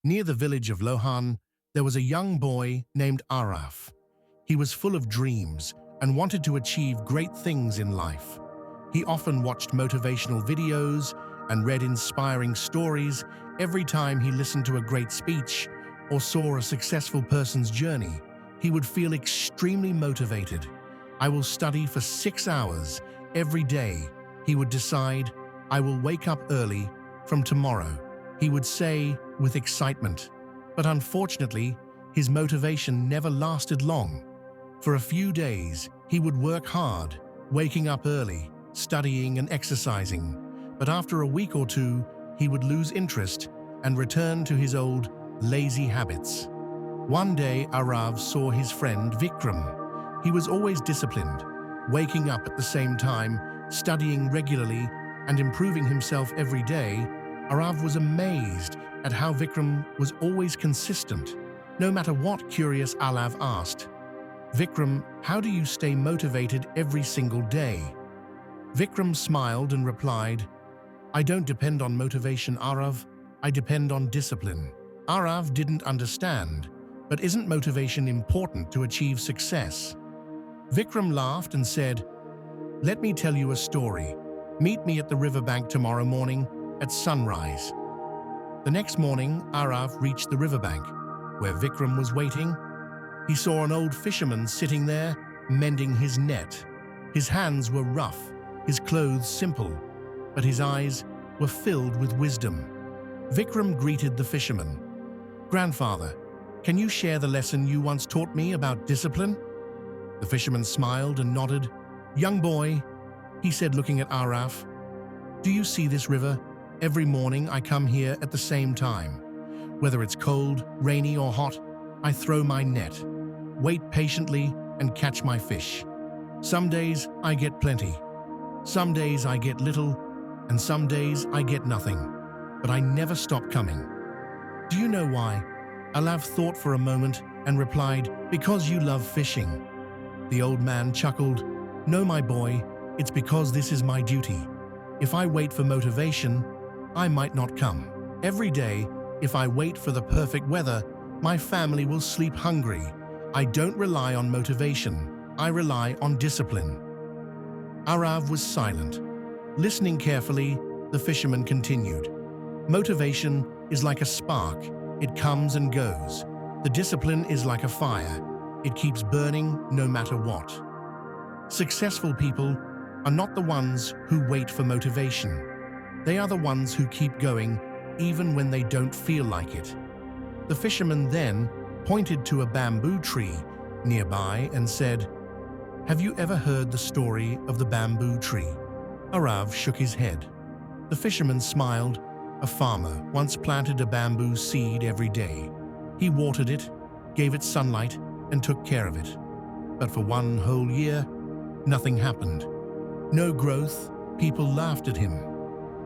Near the village of Lohan, there was a young boy named Araf. He was full of dreams and wanted to achieve great things in life. He often watched motivational videos and read inspiring stories every time he listened to a great speech or saw a successful person's journey. He would feel extremely motivated. I will study for 6 hours every day. He would decide, I will wake up early from tomorrow, he would say with excitement. But unfortunately, his motivation never lasted long. For a few days, he would work hard, waking up early, studying and exercising. But after a week or two, he would lose interest and return to his old, lazy habits. One day, Arav saw his friend Vikram. He was always disciplined, waking up at the same time, studying regularly, and improving himself every day. Arav was amazed at how Vikram was always consistent, no matter what. Curious, Alav asked, Vikram, how do you stay motivated every single day? Vikram smiled and replied, I don't depend on motivation, Arav. I depend on discipline. Arav didn't understand, but isn't motivation important to achieve success? Vikram laughed and said, let me tell you a story. Meet me at the riverbank tomorrow morning at sunrise. The next morning, Arav reached the riverbank, where Vikram was waiting. He saw an old fisherman sitting there, mending his net. His hands were rough, his clothes simple, but his eyes were filled with wisdom. Vikram greeted the fisherman. Grandfather, can you share the lesson you once taught me about discipline? The fisherman smiled and nodded. Young boy, he said, looking at Araf, do you see this river? Every morning I come here at the same time. Whether it's cold, rainy or hot, I throw my net, wait patiently and catch my fish. Some days I get plenty. Some days I get little, and some days I get nothing. But I never stop coming. Do you know why? Alav thought for a moment and replied, because you love fishing. The old man chuckled. No, my boy, it's because this is my duty. If I wait for motivation, I might not come. Every day, if I wait for the perfect weather, my family will sleep hungry. I don't rely on motivation. I rely on discipline. Arav was silent. Listening carefully, the fisherman continued. Motivation is like a spark. It comes and goes. The discipline is like a fire. It keeps burning no matter what. Successful people are not the ones who wait for motivation. They are the ones who keep going even when they don't feel like it. The fisherman then pointed to a bamboo tree nearby and said, have you ever heard the story of the bamboo tree? Arav shook his head. The fisherman smiled. A farmer once planted a bamboo seed every day. He watered it, gave it sunlight, and took care of it. But for one whole year, nothing happened. No growth. People laughed at him,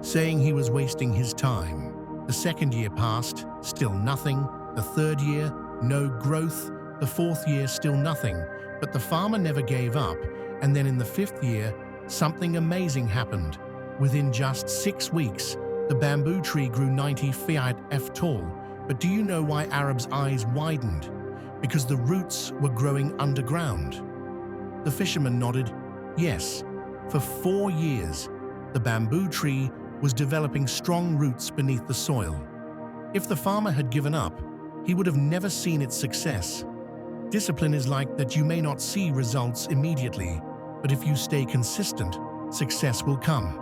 saying he was wasting his time. The second year passed, still nothing. The third year, no growth. The fourth year, still nothing. But the farmer never gave up, and then in the fifth year, something amazing happened. Within just 6 weeks, the bamboo tree grew 90 feet tall. But do you know why Arab's eyes widened? Because the roots were growing underground. The fisherman nodded. Yes, for 4 years, the bamboo tree was developing strong roots beneath the soil. If the farmer had given up, he would have never seen its success. Discipline is like that. You may not see results immediately, but if you stay consistent, success will come.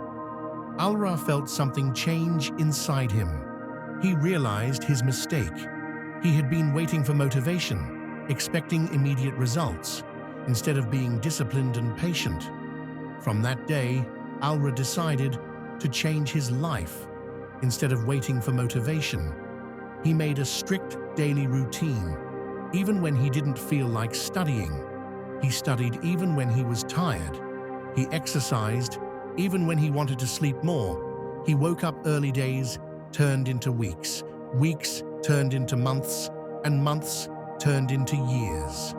Alra felt something change inside him. He realized his mistake. He had been waiting for motivation, expecting immediate results, instead of being disciplined and patient. From that day, Alra decided to change his life. Instead of waiting for motivation, he made a strict daily routine. Even when he didn't feel like studying, he studied. Even when he was tired, he exercised. Even when he wanted to sleep more, he woke up early. Days turned into weeks, weeks turned into months, and months turned into years.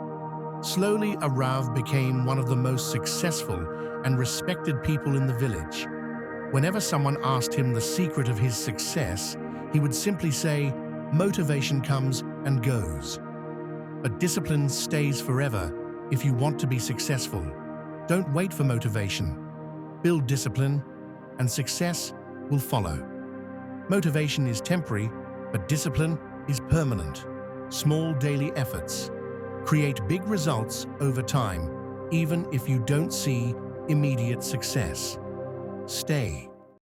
Slowly, Arav became one of the most successful and respected people in the village. Whenever someone asked him the secret of his success, he would simply say, Motivation comes and goes, but discipline stays forever if you want to be successful. Don't wait for motivation. Build discipline, and success will follow. Motivation is temporary, but discipline is permanent. Small daily efforts create big results over time, even if you don't see immediate success. Stay